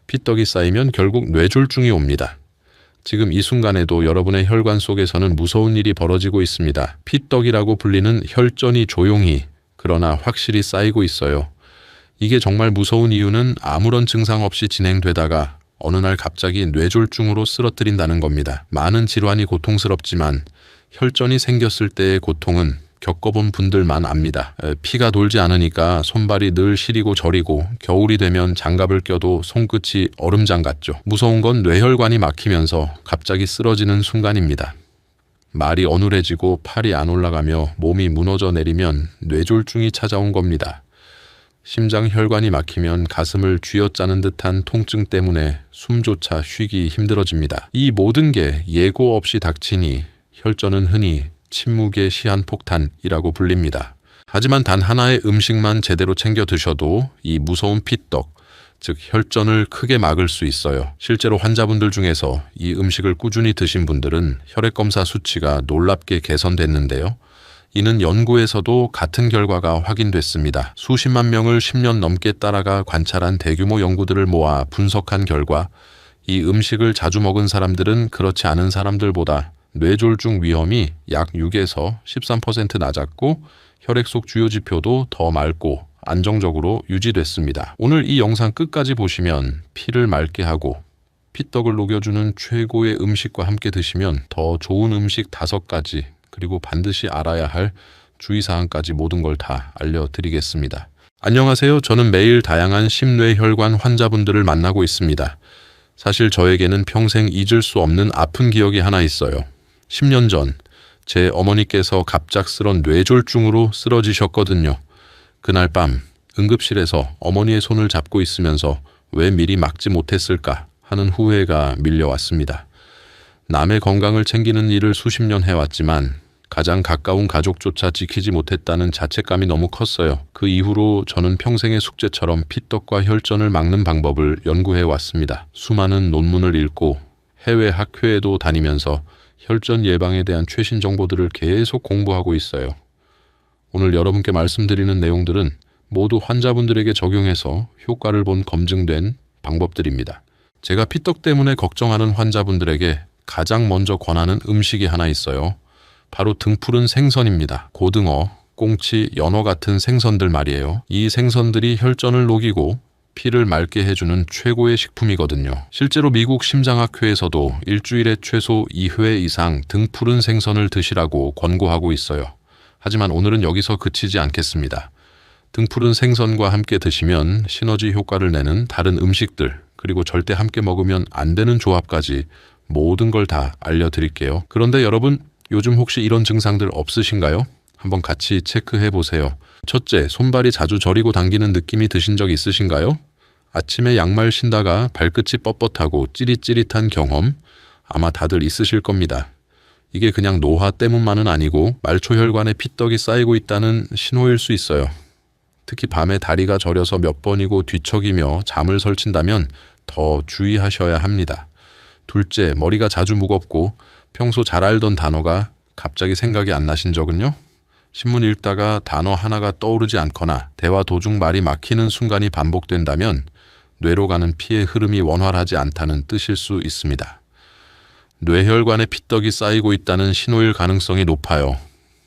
피떡이 쌓이면 결국 뇌졸중이 옵니다. 지금 이 순간에도 여러분의 혈관 속에서는 무서운 일이 벌어지고 있습니다. 피떡이라고 불리는 혈전이 조용히 그러나 확실히 쌓이고 있어요. 이게 정말 무서운 이유는 아무런 증상 없이 진행되다가 어느 날 갑자기 뇌졸중으로 쓰러뜨린다는 겁니다. 많은 질환이 고통스럽지만 혈전이 생겼을 때의 고통은 겪어본 분들만 압니다. 피가 돌지 않으니까 손발이 늘 시리고 저리고 겨울이 되면 장갑을 껴도 손끝이 얼음장 같죠. 무서운 건 뇌혈관이 막히면서 갑자기 쓰러지는 순간입니다. 말이 어눌해지고 팔이 안 올라가며 몸이 무너져 내리면 뇌졸중이 찾아온 겁니다. 심장 혈관이 막히면 가슴을 쥐어짜는 듯한 통증 때문에 숨조차 쉬기 힘들어집니다. 이 모든 게 예고 없이 닥치니 혈전은 흔히 침묵의 시한폭탄이라고 불립니다. 하지만 단 하나의 음식만 제대로 챙겨 드셔도 이 무서운 피떡, 즉 혈전을 크게 막을 수 있어요. 실제로 환자분들 중에서 이 음식을 꾸준히 드신 분들은 혈액검사 수치가 놀랍게 개선됐는데요. 이는 연구에서도 같은 결과가 확인됐습니다. 수십만 명을 10년 넘게 따라가 관찰한 대규모 연구들을 모아 분석한 결과 이 음식을 자주 먹은 사람들은 그렇지 않은 사람들보다 뇌졸중 위험이 약 6에서 13% 낮았고 혈액 속 주요 지표도 더 맑고 안정적으로 유지됐습니다. 오늘 이 영상 끝까지 보시면 피를 맑게 하고 피떡을 녹여주는 최고의 음식과 함께 드시면 더 좋은 음식 5가지 그리고 반드시 알아야 할 주의사항까지 모든 걸 다 알려드리겠습니다. 안녕하세요. 저는 매일 다양한 심뇌혈관 환자분들을 만나고 있습니다. 사실 저에게는 평생 잊을 수 없는 아픈 기억이 하나 있어요. 10년 전 제 어머니께서 갑작스런 뇌졸중으로 쓰러지셨거든요. 그날 밤 응급실에서 어머니의 손을 잡고 있으면서 왜 미리 막지 못했을까 하는 후회가 밀려왔습니다. 남의 건강을 챙기는 일을 수십 년 해왔지만 가장 가까운 가족조차 지키지 못했다는 자책감이 너무 컸어요. 그 이후로 저는 평생의 숙제처럼 피떡과 혈전을 막는 방법을 연구해 왔습니다. 수많은 논문을 읽고 해외 학회에도 다니면서 혈전 예방에 대한 최신 정보들을 계속 공부하고 있어요. 오늘 여러분께 말씀드리는 내용들은 모두 환자분들에게 적용해서 효과를 본 검증된 방법들입니다. 제가 피떡 때문에 걱정하는 환자분들에게 가장 먼저 권하는 음식이 하나 있어요. 바로 등푸른 생선입니다. 고등어, 꽁치, 연어 같은 생선들 말이에요. 이 생선들이 혈전을 녹이고 피를 맑게 해주는 최고의 식품이거든요. 실제로 미국 심장학회에서도 일주일에 최소 2회 이상 등푸른 생선을 드시라고 권고하고 있어요. 하지만 오늘은 여기서 그치지 않겠습니다. 등푸른 생선과 함께 드시면 시너지 효과를 내는 다른 음식들, 그리고 절대 함께 먹으면 안 되는 조합까지 모든 걸 다 알려드릴게요. 그런데 여러분, 요즘 혹시 이런 증상들 없으신가요? 한번 같이 체크해 보세요. 첫째, 손발이 자주 저리고 당기는 느낌이 드신 적 있으신가요? 아침에 양말 신다가 발끝이 뻣뻣하고 찌릿찌릿한 경험 아마 다들 있으실 겁니다. 이게 그냥 노화 때문만은 아니고 말초혈관에 피떡이 쌓이고 있다는 신호일 수 있어요. 특히 밤에 다리가 저려서 몇 번이고 뒤척이며 잠을 설친다면 더 주의하셔야 합니다. 둘째, 머리가 자주 무겁고 평소 잘 알던 단어가 갑자기 생각이 안 나신 적은요? 신문 읽다가 단어 하나가 떠오르지 않거나 대화 도중 말이 막히는 순간이 반복된다면 뇌로 가는 피의 흐름이 원활하지 않다는 뜻일 수 있습니다. 뇌혈관에 피떡이 쌓이고 있다는 신호일 가능성이 높아요.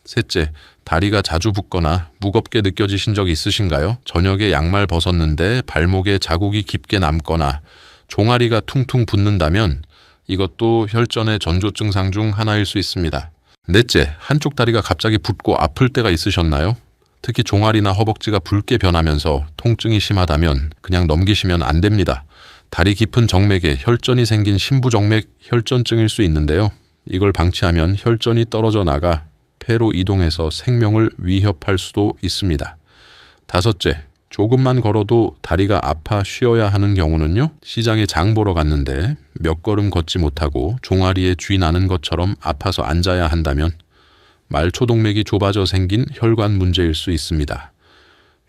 셋째, 다리가 자주 붓거나 무겁게 느껴지신 적 있으신가요? 저녁에 양말 벗었는데 발목에 자국이 깊게 남거나 종아리가 퉁퉁 붓는다면 이것도 혈전의 전조 증상 중 하나일 수 있습니다. 넷째, 한쪽 다리가 갑자기 붓고 아플 때가 있으셨나요? 특히 종아리나 허벅지가 붉게 변하면서 통증이 심하다면 그냥 넘기시면 안 됩니다. 다리 깊은 정맥에 혈전이 생긴 심부정맥 혈전증일 수 있는데요. 이걸 방치하면 혈전이 떨어져 나가 폐로 이동해서 생명을 위협할 수도 있습니다. 다섯째, 조금만 걸어도 다리가 아파 쉬어야 하는 경우는요. 시장에 장 보러 갔는데 몇 걸음 걷지 못하고 종아리에 쥐 나는 것처럼 아파서 앉아야 한다면 말초동맥이 좁아져 생긴 혈관 문제일 수 있습니다.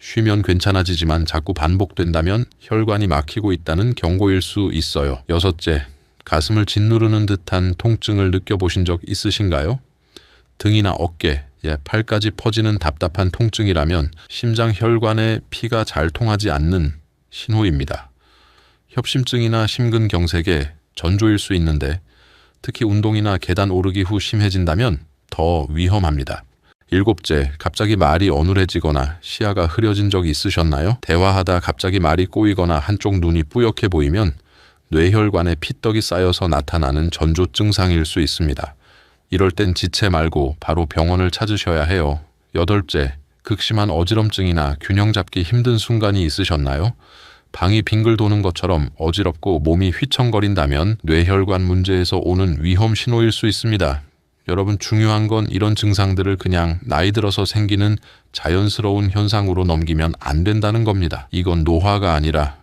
쉬면 괜찮아지지만 자꾸 반복된다면 혈관이 막히고 있다는 경고일 수 있어요. 여섯째, 가슴을 짓누르는 듯한 통증을 느껴보신 적 있으신가요? 등이나 어깨, 팔까지 퍼지는 답답한 통증이라면 심장 혈관에 피가 잘 통하지 않는 신호입니다. 협심증이나 심근경색에 전조일 수 있는데 특히 운동이나 계단 오르기 후 심해진다면 더 위험합니다. 일곱째, 갑자기 말이 어눌해지거나 시야가 흐려진 적이 있으셨나요? 대화하다 갑자기 말이 꼬이거나 한쪽 눈이 뿌옇게 보이면 뇌혈관에 피떡이 쌓여서 나타나는 전조 증상일 수 있습니다. 이럴 땐 지체 말고 바로 병원을 찾으셔야 해요. 여덟째, 극심한 어지럼증이나 균형 잡기 힘든 순간이 있으셨나요? 방이 빙글 도는 것처럼 어지럽고 몸이 휘청거린다면 뇌혈관 문제에서 오는 위험 신호일 수 있습니다. 여러분, 중요한 건 이런 증상들을 그냥 나이 들어서 생기는 자연스러운 현상으로 넘기면 안 된다는 겁니다. 이건 노화가 아니라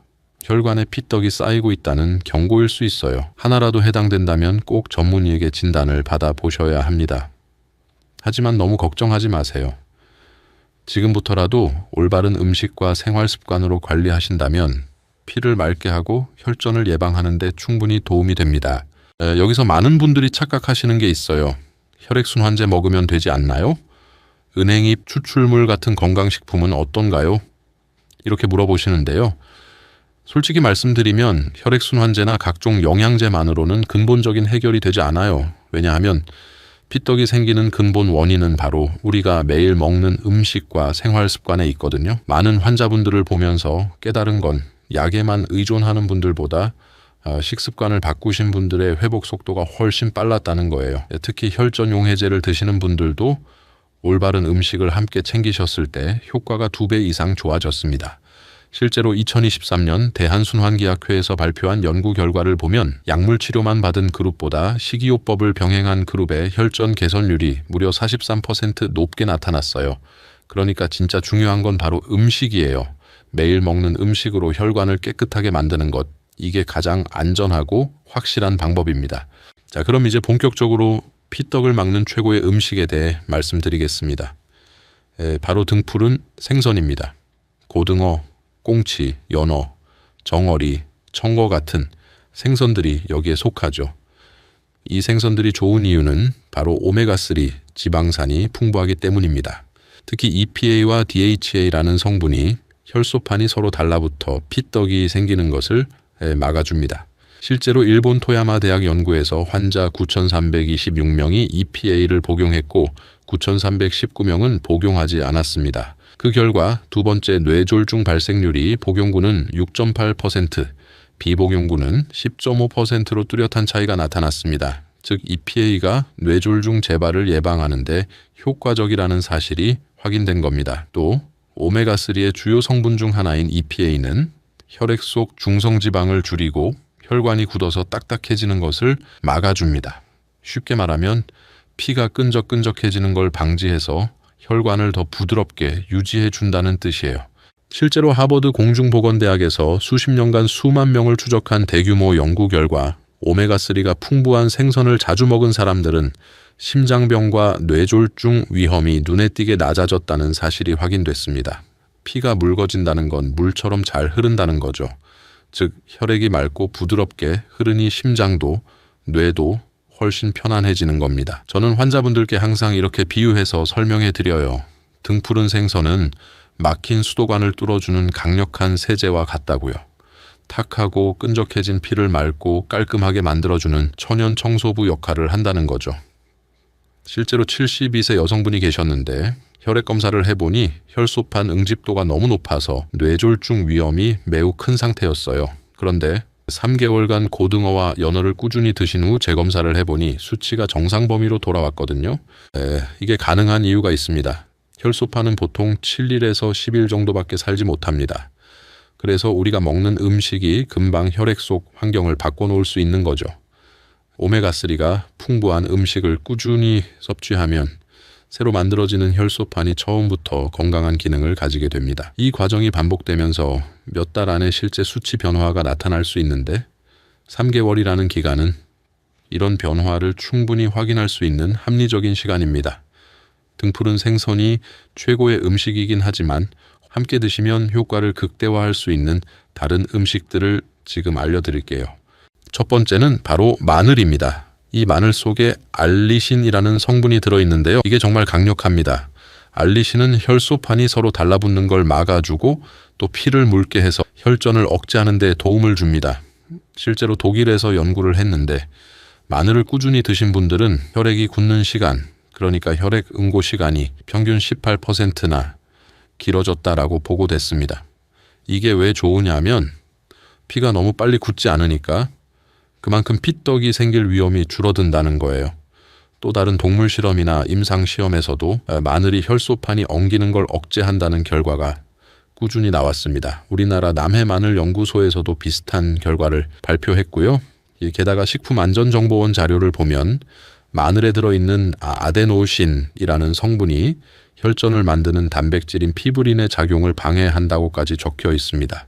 혈관에 피떡이 쌓이고 있다는 경고일 수 있어요. 하나라도 해당된다면 꼭 전문의에게 진단을 받아보셔야 합니다. 하지만 너무 걱정하지 마세요. 지금부터라도 올바른 음식과 생활 습관으로 관리하신다면 피를 맑게 하고 혈전을 예방하는 데 충분히 도움이 됩니다. 여기서 많은 분들이 착각하시는 게 있어요. 혈액순환제 먹으면 되지 않나요? 은행잎 추출물 같은 건강식품은 어떤가요? 이렇게 물어보시는데요. 솔직히 말씀드리면 혈액순환제나 각종 영양제만으로는 근본적인 해결이 되지 않아요. 왜냐하면 피떡이 생기는 근본 원인은 바로 우리가 매일 먹는 음식과 생활 습관에 있거든요. 많은 환자분들을 보면서 깨달은 건 약에만 의존하는 분들보다 식습관을 바꾸신 분들의 회복 속도가 훨씬 빨랐다는 거예요. 특히 혈전 용해제를 드시는 분들도 올바른 음식을 함께 챙기셨을 때 효과가 2배 이상 좋아졌습니다. 실제로 2023년 대한순환기학회에서 발표한 연구 결과를 보면 약물 치료만 받은 그룹보다 식이요법을 병행한 그룹의 혈전 개선율이 무려 43% 높게 나타났어요. 그러니까 진짜 중요한 건 바로 음식이에요. 매일 먹는 음식으로 혈관을 깨끗하게 만드는 것, 이게 가장 안전하고 확실한 방법입니다. 자, 그럼 이제 본격적으로 피떡을 막는 최고의 음식에 대해 말씀드리겠습니다. 바로 등푸른 생선입니다. 고등어, 꽁치, 연어, 정어리, 청어 같은 생선들이 여기에 속하죠. 이 생선들이 좋은 이유는 바로 오메가3 지방산이 풍부하기 때문입니다. 특히 EPA와 DHA라는 성분이 혈소판이 서로 달라붙어 피떡이 생기는 것을 막아줍니다. 실제로 일본 토야마 대학 연구에서 환자 9,326명이 EPA를 복용했고 9,319명은 복용하지 않았습니다. 그 결과 두 번째 뇌졸중 발생률이 복용군은 6.8%, 비복용군은 10.5%로 뚜렷한 차이가 나타났습니다. 즉 EPA가 뇌졸중 재발을 예방하는 데 효과적이라는 사실이 확인된 겁니다. 또 오메가3의 주요 성분 중 하나인 EPA는 혈액 속 중성지방을 줄이고 혈관이 굳어서 딱딱해지는 것을 막아줍니다. 쉽게 말하면 피가 끈적끈적해지는 걸 방지해서 혈관을 더 부드럽게 유지해 준다는 뜻이에요. 실제로 하버드 공중보건대학에서 수십 년간 수만 명을 추적한 대규모 연구 결과 오메가3가 풍부한 생선을 자주 먹은 사람들은 심장병과 뇌졸중 위험이 눈에 띄게 낮아졌다는 사실이 확인됐습니다. 피가 묽어진다는 건 물처럼 잘 흐른다는 거죠. 즉 혈액이 맑고 부드럽게 흐르니 심장도 뇌도 훨씬 편안해지는 겁니다. 저는 환자분들께 항상 이렇게 비유해서 설명해 드려요. 등푸른 생선은 막힌 수도관을 뚫어주는 강력한 세제와 같다고요. 탁하고 끈적해진 피를 맑고 깔끔하게 만들어주는 천연 청소부 역할을 한다는 거죠. 실제로 72세 여성분이 계셨는데 혈액 검사를 해보니 혈소판 응집도가 너무 높아서 뇌졸중 위험이 매우 큰 상태였어요. 그런데 3개월간 고등어와 연어를 꾸준히 드신 후 재검사를 해보니 수치가 정상 범위로 돌아왔거든요. 이게 가능한 이유가 있습니다. 혈소판은 보통 7일에서 10일 정도밖에 살지 못합니다. 그래서 우리가 먹는 음식이 금방 혈액 속 환경을 바꿔놓을 수 있는 거죠. 오메가3가 풍부한 음식을 꾸준히 섭취하면 새로 만들어지는 혈소판이 처음부터 건강한 기능을 가지게 됩니다. 이 과정이 반복되면서 몇 달 안에 실제 수치 변화가 나타날 수 있는데 3개월이라는 기간은 이런 변화를 충분히 확인할 수 있는 합리적인 시간입니다. 등푸른 생선이 최고의 음식이긴 하지만 함께 드시면 효과를 극대화할 수 있는 다른 음식들을 지금 알려드릴게요. 첫 번째는 바로 마늘입니다. 이 마늘 속에 알리신이라는 성분이 들어있는데요. 이게 정말 강력합니다. 알리신은 혈소판이 서로 달라붙는 걸 막아주고 또 피를 묽게 해서 혈전을 억제하는 데 도움을 줍니다. 실제로 독일에서 연구를 했는데 마늘을 꾸준히 드신 분들은 혈액이 굳는 시간, 그러니까 혈액 응고 시간이 평균 18%나 길어졌다라고 보고됐습니다. 이게 왜 좋으냐면 피가 너무 빨리 굳지 않으니까 그만큼 피떡이 생길 위험이 줄어든다는 거예요. 또 다른 동물 실험이나 임상 시험에서도 마늘이 혈소판이 엉기는 걸 억제한다는 결과가 꾸준히 나왔습니다. 우리나라 남해마늘연구소에서도 비슷한 결과를 발표했고요. 게다가 식품안전정보원 자료를 보면 마늘에 들어있는 아데노신이라는 성분이 혈전을 만드는 단백질인 피브린의 작용을 방해한다고까지 적혀 있습니다.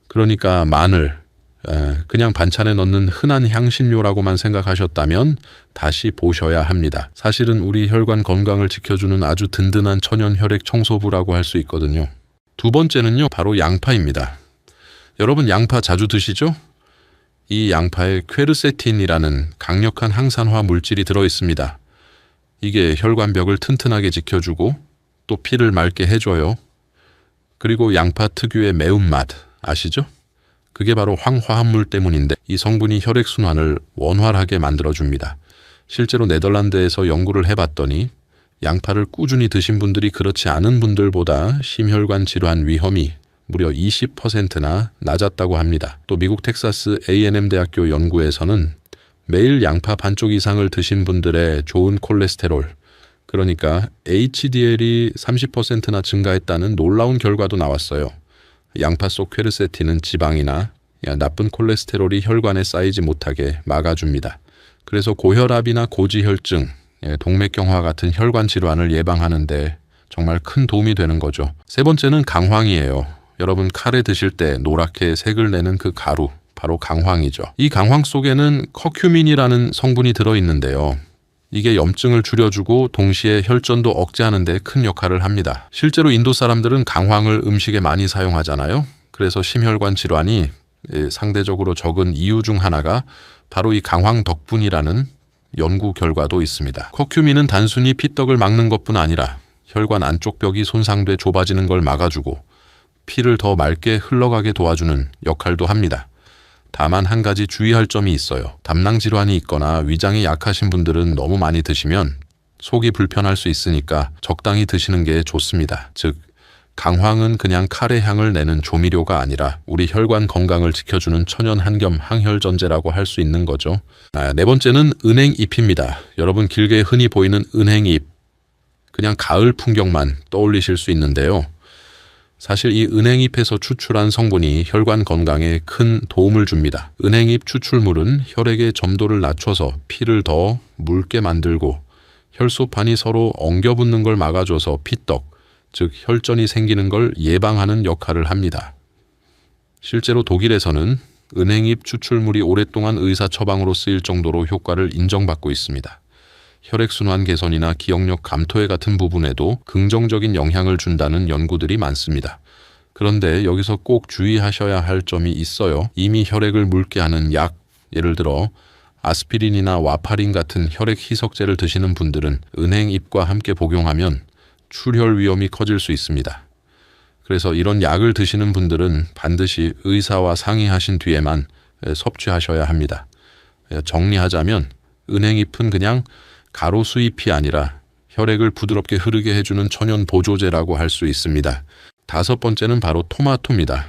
그러니까 마늘, 그냥 반찬에 넣는 흔한 향신료라고만 생각하셨다면 다시 보셔야 합니다. 사실은 우리 혈관 건강을 지켜주는 아주 든든한 천연 혈액 청소부라고 할 수 있거든요. 두 번째는요, 바로 양파입니다. 여러분 양파 자주 드시죠? 이 양파에 퀘르세틴이라는 강력한 항산화 물질이 들어있습니다. 이게 혈관벽을 튼튼하게 지켜주고 또 피를 맑게 해줘요. 그리고 양파 특유의 매운맛 아시죠? 그게 바로 황화합물 때문인데 이 성분이 혈액순환을 원활하게 만들어줍니다. 실제로 네덜란드에서 연구를 해봤더니 양파를 꾸준히 드신 분들이 그렇지 않은 분들보다 심혈관 질환 위험이 무려 20%나 낮았다고 합니다. 또 미국 텍사스 A&M 대학교 연구에서는 매일 양파 반쪽 이상을 드신 분들의 좋은 콜레스테롤, 그러니까 HDL이 30%나 증가했다는 놀라운 결과도 나왔어요. 양파 속 퀘르세틴은 지방이나 나쁜 콜레스테롤이 혈관에 쌓이지 못하게 막아줍니다. 그래서 고혈압이나 고지혈증, 동맥경화 같은 혈관 질환을 예방하는 데 정말 큰 도움이 되는 거죠. 세 번째는 강황이에요. 여러분 카레 드실 때 노랗게 색을 내는 그 가루, 바로 강황이죠. 이 강황 속에는 커큐민이라는 성분이 들어있는데요. 이게 염증을 줄여주고 동시에 혈전도 억제하는 데 큰 역할을 합니다. 실제로 인도 사람들은 강황을 음식에 많이 사용하잖아요. 그래서 심혈관 질환이 상대적으로 적은 이유 중 하나가 바로 이 강황 덕분이라는 연구 결과도 있습니다. 커큐민은 단순히 피떡을 막는 것뿐 아니라 혈관 안쪽 벽이 손상돼 좁아지는 걸 막아주고 피를 더 맑게 흘러가게 도와주는 역할도 합니다. 다만 한 가지 주의할 점이 있어요. 담낭 질환이 있거나 위장이 약하신 분들은 너무 많이 드시면 속이 불편할 수 있으니까 적당히 드시는 게 좋습니다. 즉 강황은 그냥 카레 향을 내는 조미료가 아니라 우리 혈관 건강을 지켜주는 천연 한겸 항혈전제라고 할 수 있는 거죠. 네 번째는 은행잎입니다. 여러분 길게 흔히 보이는 은행잎, 그냥 가을 풍경만 떠올리실 수 있는데요. 사실 이 은행잎에서 추출한 성분이 혈관 건강에 큰 도움을 줍니다. 은행잎 추출물은 혈액의 점도를 낮춰서 피를 더 묽게 만들고 혈소판이 서로 엉겨붙는 걸 막아줘서 피떡, 즉 혈전이 생기는 걸 예방하는 역할을 합니다. 실제로 독일에서는 은행잎 추출물이 오랫동안 의사 처방으로 쓰일 정도로 효과를 인정받고 있습니다. 혈액순환 개선이나 기억력 감퇴 같은 부분에도 긍정적인 영향을 준다는 연구들이 많습니다. 그런데 여기서 꼭 주의하셔야 할 점이 있어요. 이미 혈액을 묽게 하는 약, 예를 들어 아스피린이나 와파린 같은 혈액 희석제를 드시는 분들은 은행잎과 함께 복용하면 출혈 위험이 커질 수 있습니다. 그래서 이런 약을 드시는 분들은 반드시 의사와 상의하신 뒤에만 섭취하셔야 합니다. 정리하자면 은행잎은 그냥 가로수잎이 아니라 혈액을 부드럽게 흐르게 해주는 천연 보조제라고 할 수 있습니다. 다섯 번째는 바로 토마토입니다.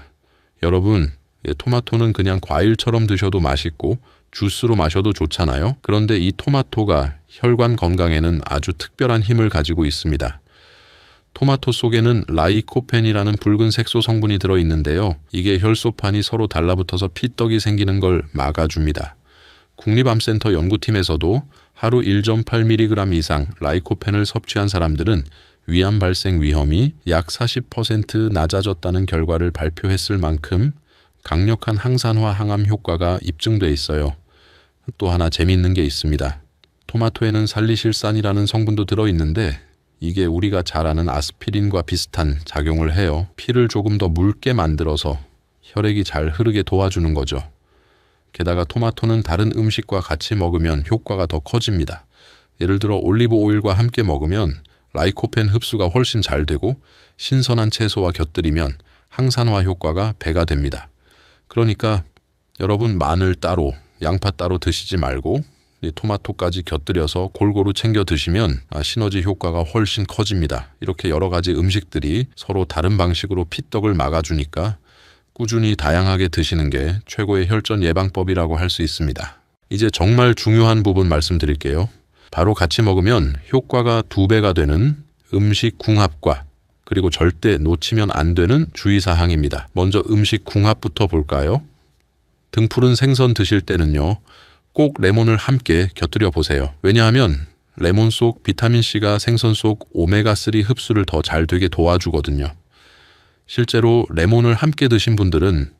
여러분, 토마토는 그냥 과일처럼 드셔도 맛있고 주스로 마셔도 좋잖아요. 그런데 이 토마토가 혈관 건강에는 아주 특별한 힘을 가지고 있습니다. 토마토 속에는 라이코펜이라는 붉은 색소 성분이 들어있는데요. 이게 혈소판이 서로 달라붙어서 피떡이 생기는 걸 막아줍니다. 국립암센터 연구팀에서도 하루 1.8mg 이상 라이코펜을 섭취한 사람들은 위암 발생 위험이 약 40% 낮아졌다는 결과를 발표했을 만큼 강력한 항산화 항암 효과가 입증돼 있어요. 또 하나 재미있는 게 있습니다. 토마토에는 살리실산이라는 성분도 들어있는데 이게 우리가 잘 아는 아스피린과 비슷한 작용을 해요. 피를 조금 더 묽게 만들어서 혈액이 잘 흐르게 도와주는 거죠. 게다가 토마토는 다른 음식과 같이 먹으면 효과가 더 커집니다. 예를 들어 올리브 오일과 함께 먹으면 라이코펜 흡수가 훨씬 잘 되고 신선한 채소와 곁들이면 항산화 효과가 배가 됩니다. 그러니까 여러분 마늘 따로, 양파 따로 드시지 말고 이 토마토까지 곁들여서 골고루 챙겨 드시면 시너지 효과가 훨씬 커집니다. 이렇게 여러 가지 음식들이 서로 다른 방식으로 피떡을 막아주니까 꾸준히 다양하게 드시는 게 최고의 혈전 예방법이라고 할 수 있습니다. 이제 정말 중요한 부분 말씀드릴게요. 바로 같이 먹으면 효과가 2배가 되는 음식 궁합과 그리고 절대 놓치면 안 되는 주의사항입니다. 먼저 음식 궁합부터 볼까요? 등푸른 생선 드실 때는요, 꼭 레몬을 함께 곁들여 보세요. 왜냐하면 레몬 속 비타민C가 생선 속 오메가3 흡수를 더 잘 되게 도와주거든요. 실제로 레몬을 함께 드신 분들은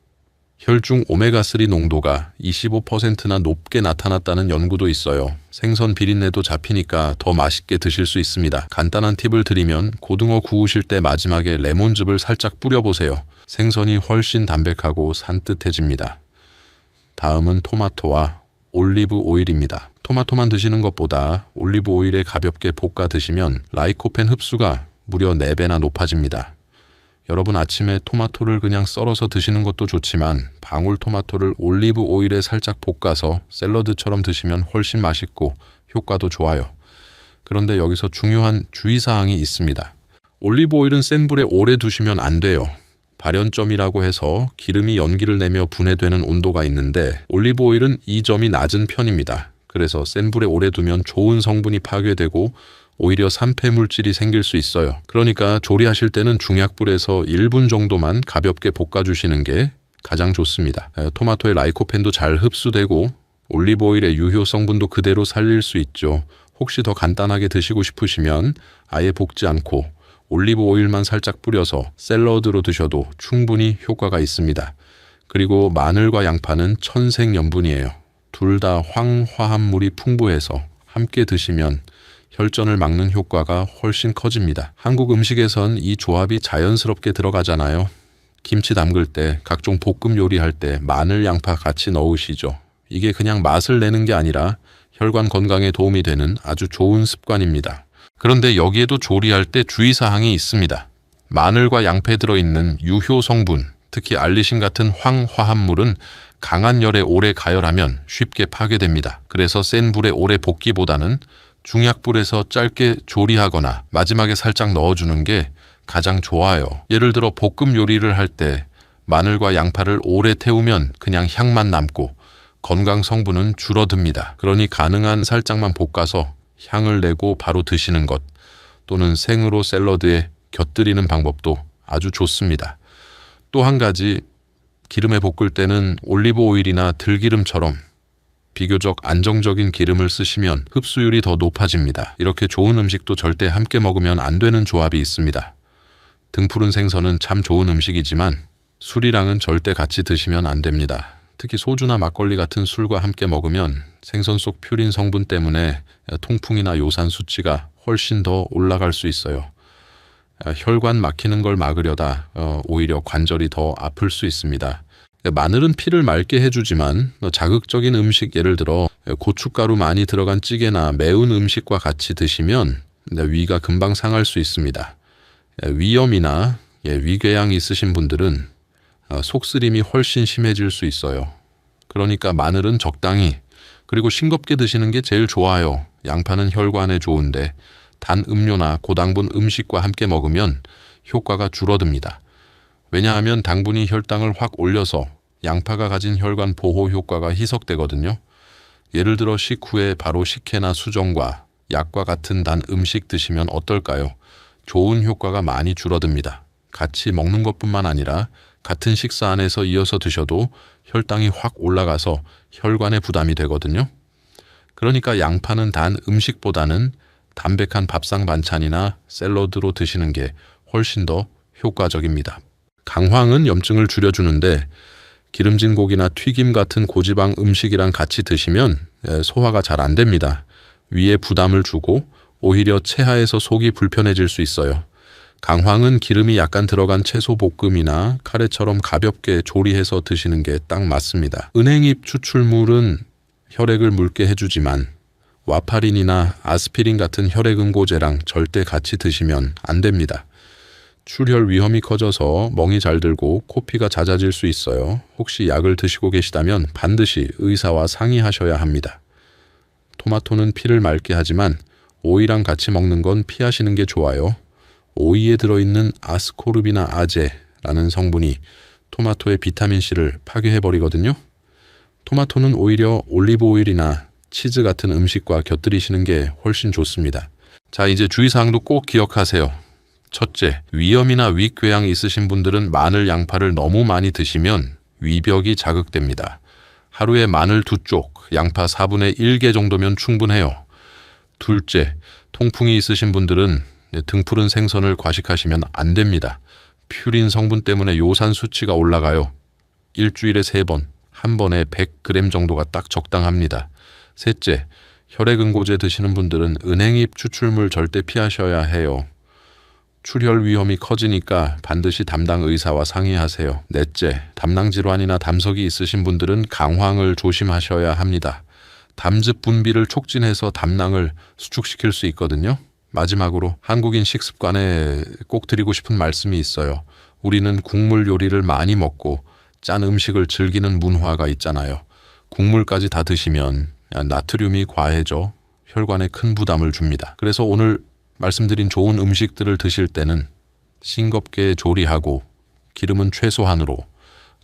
혈중 오메가3 농도가 25%나 높게 나타났다는 연구도 있어요. 생선 비린내도 잡히니까 더 맛있게 드실 수 있습니다. 간단한 팁을 드리면 고등어 구우실 때 마지막에 레몬즙을 살짝 뿌려보세요. 생선이 훨씬 담백하고 산뜻해집니다. 다음은 토마토와 올리브 오일입니다. 토마토만 드시는 것보다 올리브 오일에 가볍게 볶아 드시면 라이코펜 흡수가 무려 4배나 높아집니다. 여러분 아침에 토마토를 그냥 썰어서 드시는 것도 좋지만 방울토마토를 올리브 오일에 살짝 볶아서 샐러드처럼 드시면 훨씬 맛있고 효과도 좋아요. 그런데 여기서 중요한 주의사항이 있습니다. 올리브 오일은 센 불에 오래 두시면 안 돼요. 발연점이라고 해서 기름이 연기를 내며 분해되는 온도가 있는데 올리브 오일은 이 점이 낮은 편입니다. 그래서 센 불에 오래 두면 좋은 성분이 파괴되고 오히려 산패 물질이 생길 수 있어요. 그러니까 조리하실 때는 중약불에서 1분 정도만 가볍게 볶아주시는 게 가장 좋습니다. 토마토의 라이코펜도 잘 흡수되고 올리브 오일의 유효 성분도 그대로 살릴 수 있죠. 혹시 더 간단하게 드시고 싶으시면 아예 볶지 않고 올리브 오일만 살짝 뿌려서 샐러드로 드셔도 충분히 효과가 있습니다. 그리고 마늘과 양파는 천생연분이에요. 둘 다 황화합물이 풍부해서 함께 드시면 혈전을 막는 효과가 훨씬 커집니다. 한국 음식에선 이 조합이 자연스럽게 들어가잖아요. 김치 담글 때, 각종 볶음 요리할 때 마늘, 양파 같이 넣으시죠. 이게 그냥 맛을 내는 게 아니라 혈관 건강에 도움이 되는 아주 좋은 습관입니다. 그런데 여기에도 조리할 때 주의사항이 있습니다. 마늘과 양파에 들어있는 유효 성분, 특히 알리신 같은 황화합물은 강한 열에 오래 가열하면 쉽게 파괴됩니다. 그래서 센 불에 오래 볶기보다는 중약불에서 짧게 조리하거나 마지막에 살짝 넣어주는 게 가장 좋아요. 예를 들어 볶음 요리를 할 때 마늘과 양파를 오래 태우면 그냥 향만 남고 건강 성분은 줄어듭니다. 그러니 가능한 살짝만 볶아서 향을 내고 바로 드시는 것 또는 생으로 샐러드에 곁들이는 방법도 아주 좋습니다. 또 한 가지, 기름에 볶을 때는 올리브 오일이나 들기름처럼 비교적 안정적인 기름을 쓰시면 흡수율이 더 높아집니다. 이렇게 좋은 음식도 절대 함께 먹으면 안 되는 조합이 있습니다. 등푸른 생선은 참 좋은 음식이지만 술이랑은 절대 같이 드시면 안 됩니다. 특히 소주나 막걸리 같은 술과 함께 먹으면 생선 속 퓨린 성분 때문에 통풍이나 요산 수치가 훨씬 더 올라갈 수 있어요. 혈관 막히는 걸 막으려다 오히려 관절이 더 아플 수 있습니다. 마늘은 피를 맑게 해주지만 자극적인 음식, 예를 들어 고춧가루 많이 들어간 찌개나 매운 음식과 같이 드시면 위가 금방 상할 수 있습니다. 위염이나 위궤양이 있으신 분들은 속쓰림이 훨씬 심해질 수 있어요. 그러니까 마늘은 적당히, 그리고 싱겁게 드시는 게 제일 좋아요. 양파는 혈관에 좋은데 단 음료나 고당분 음식과 함께 먹으면 효과가 줄어듭니다. 왜냐하면 당분이 혈당을 확 올려서 양파가 가진 혈관 보호 효과가 희석되거든요. 예를 들어 식후에 바로 식혜나 수정과 약과 같은 단 음식 드시면 어떨까요? 좋은 효과가 많이 줄어듭니다. 같이 먹는 것뿐만 아니라 같은 식사 안에서 이어서 드셔도 혈당이 확 올라가서 혈관에 부담이 되거든요. 그러니까 양파는 단 음식보다는 담백한 밥상 반찬이나 샐러드로 드시는 게 훨씬 더 효과적입니다. 강황은 염증을 줄여주는데 기름진 고기나 튀김 같은 고지방 음식이랑 같이 드시면 소화가 잘 안 됩니다. 위에 부담을 주고 오히려 체하에서 속이 불편해질 수 있어요. 강황은 기름이 약간 들어간 채소 볶음이나 카레처럼 가볍게 조리해서 드시는 게 딱 맞습니다. 은행잎 추출물은 혈액을 묽게 해주지만 와파린이나 아스피린 같은 혈액 응고제랑 절대 같이 드시면 안 됩니다. 출혈 위험이 커져서 멍이 잘 들고 코피가 잦아질 수 있어요. 혹시 약을 드시고 계시다면 반드시 의사와 상의하셔야 합니다. 토마토는 피를 맑게 하지만 오이랑 같이 먹는 건 피하시는 게 좋아요. 오이에 들어있는 아스코르비나 아제라는 성분이 토마토의 비타민C를 파괴해버리거든요. 토마토는 오히려 올리브 오일이나 치즈 같은 음식과 곁들이시는 게 훨씬 좋습니다. 자, 이제 주의사항도 꼭 기억하세요. 첫째, 위염이나 위궤양 있으신 분들은 마늘, 양파를 너무 많이 드시면 위벽이 자극됩니다. 하루에 마늘 2쪽, 양파 4분의 1개 정도면 충분해요. 둘째, 통풍이 있으신 분들은 등푸른 생선을 과식하시면 안 됩니다. 퓨린 성분 때문에 요산 수치가 올라가요. 일주일에 3번, 한 번에 100g 정도가 딱 적당합니다. 셋째, 혈액응고제 드시는 분들은 은행잎 추출물 절대 피하셔야 해요. 출혈 위험이 커지니까 반드시 담당 의사와 상의하세요. 넷째, 담낭질환이나 담석이 있으신 분들은 강황을 조심하셔야 합니다. 담즙 분비를 촉진해서 담낭을 수축시킬 수 있거든요. 마지막으로 한국인 식습관에 꼭 드리고 싶은 말씀이 있어요. 우리는 국물 요리를 많이 먹고 짠 음식을 즐기는 문화가 있잖아요. 국물까지 다 드시면 나트륨이 과해져 혈관에 큰 부담을 줍니다. 그래서 오늘 말씀드린 좋은 음식들을 드실 때는 싱겁게 조리하고 기름은 최소한으로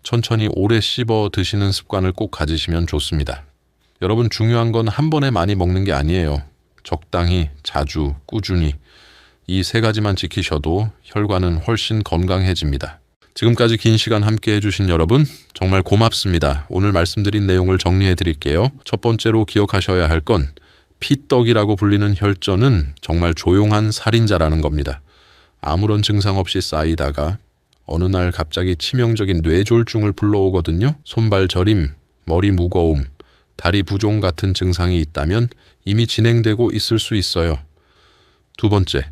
천천히 오래 씹어 드시는 습관을 꼭 가지시면 좋습니다. 여러분, 중요한 건 한 번에 많이 먹는 게 아니에요. 적당히, 자주, 꾸준히 이 3가지만 지키셔도 혈관은 훨씬 건강해집니다. 지금까지 긴 시간 함께 해주신 여러분 정말 고맙습니다. 오늘 말씀드린 내용을 정리해 드릴게요. 첫 번째로 기억하셔야 할 건 피떡이라고 불리는 혈전은 정말 조용한 살인자라는 겁니다. 아무런 증상 없이 쌓이다가 어느 날 갑자기 치명적인 뇌졸중을 불러오거든요. 손발 저림, 머리 무거움, 다리 부종 같은 증상이 있다면 이미 진행되고 있을 수 있어요. 두 번째,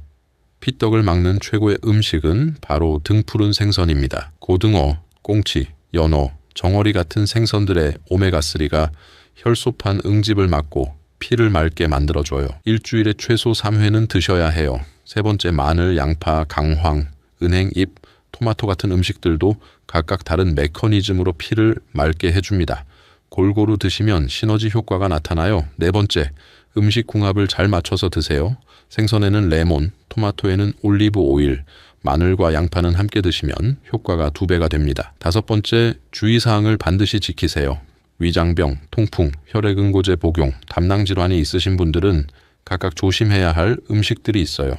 피떡을 막는 최고의 음식은 바로 등푸른 생선입니다. 고등어, 꽁치, 연어, 정어리 같은 생선들의 오메가3가 혈소판 응집을 막고 피를 맑게 만들어줘요. 일주일에 최소 3회는 드셔야 해요. 세 번째, 마늘, 양파, 강황, 은행잎, 토마토 같은 음식들도 각각 다른 메커니즘으로 피를 맑게 해줍니다. 골고루 드시면 시너지 효과가 나타나요. 네 번째, 음식 궁합을 잘 맞춰서 드세요. 생선에는 레몬, 토마토에는 올리브 오일, 마늘과 양파는 함께 드시면 효과가 2배가 됩니다. 다섯 번째, 주의사항을 반드시 지키세요. 위장병, 통풍, 혈액응고제 복용, 담낭질환이 있으신 분들은 각각 조심해야 할 음식들이 있어요.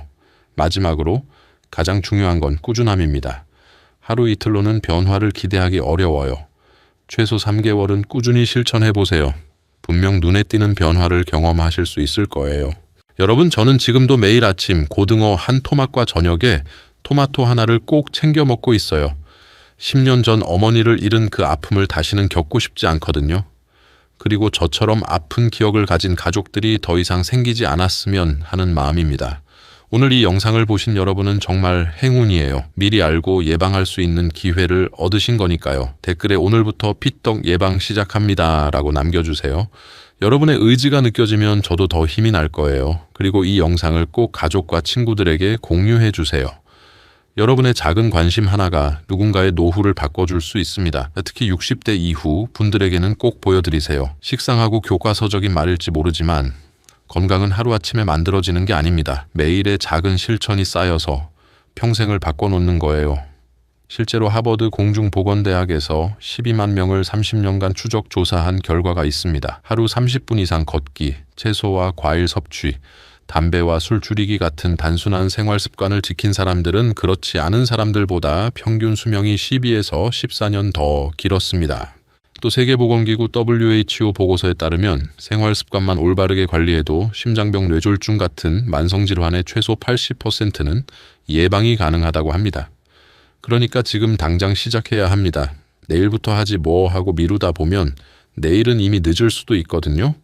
마지막으로 가장 중요한 건 꾸준함입니다. 하루 이틀로는 변화를 기대하기 어려워요. 최소 3개월은 꾸준히 실천해보세요. 분명 눈에 띄는 변화를 경험하실 수 있을 거예요. 여러분, 저는 지금도 매일 아침 고등어 한 토막과 저녁에 토마토 하나를 꼭 챙겨 먹고 있어요. 10년 전 어머니를 잃은 그 아픔을 다시는 겪고 싶지 않거든요. 그리고 저처럼 아픈 기억을 가진 가족들이 더 이상 생기지 않았으면 하는 마음입니다. 오늘 이 영상을 보신 여러분은 정말 행운이에요. 미리 알고 예방할 수 있는 기회를 얻으신 거니까요. 댓글에 오늘부터 피떡 예방 시작합니다 라고 남겨주세요. 여러분의 의지가 느껴지면 저도 더 힘이 날 거예요. 그리고 이 영상을 꼭 가족과 친구들에게 공유해 주세요. 여러분의 작은 관심 하나가 누군가의 노후를 바꿔줄 수 있습니다. 특히 60대 이후 분들에게는 꼭 보여드리세요. 식상하고 교과서적인 말일지 모르지만 건강은 하루아침에 만들어지는 게 아닙니다. 매일의 작은 실천이 쌓여서 평생을 바꿔놓는 거예요. 실제로 하버드 공중보건대학에서 12만 명을 30년간 추적 조사한 결과가 있습니다. 하루 30분 이상 걷기, 채소와 과일 섭취, 담배와 술 줄이기 같은 단순한 생활 습관을 지킨 사람들은 그렇지 않은 사람들보다 평균 수명이 12에서 14년 더 길었습니다. 또 세계보건기구 WHO 보고서에 따르면 생활 습관만 올바르게 관리해도 심장병, 뇌졸중 같은 만성질환의 최소 80%는 예방이 가능하다고 합니다. 그러니까 지금 당장 시작해야 합니다. 내일부터 하지 뭐 하고 미루다 보면 내일은 이미 늦을 수도 있거든요.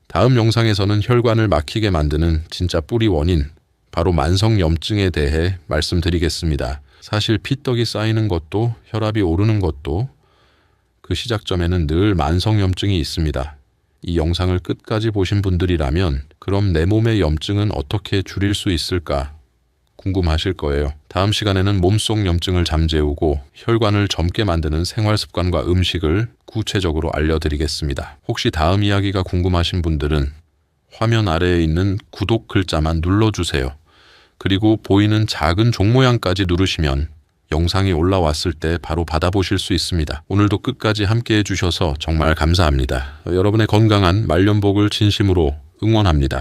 다음 영상에서는 혈관을 막히게 만드는 진짜 뿌리 원인, 바로 만성염증에 대해 말씀드리겠습니다. 사실 피떡이 쌓이는 것도 혈압이 오르는 것도 그 시작점에는 늘 만성염증이 있습니다. 이 영상을 끝까지 보신 분들이라면 그럼 내 몸의 염증은 어떻게 줄일 수 있을까 궁금하실 거예요. 다음 시간에는 몸속 염증을 잠재우고 혈관을 젊게 만드는 생활 습관과 음식을 구체적으로 알려드리겠습니다. 혹시 다음 이야기가 궁금하신 분들은 화면 아래에 있는 구독 글자만 눌러주세요. 그리고 보이는 작은 종 모양까지 누르시면 영상이 올라왔을 때 바로 받아보실 수 있습니다. 오늘도 끝까지 함께 해주셔서 정말 감사합니다. 여러분의 건강한 말년복을 진심으로 응원합니다.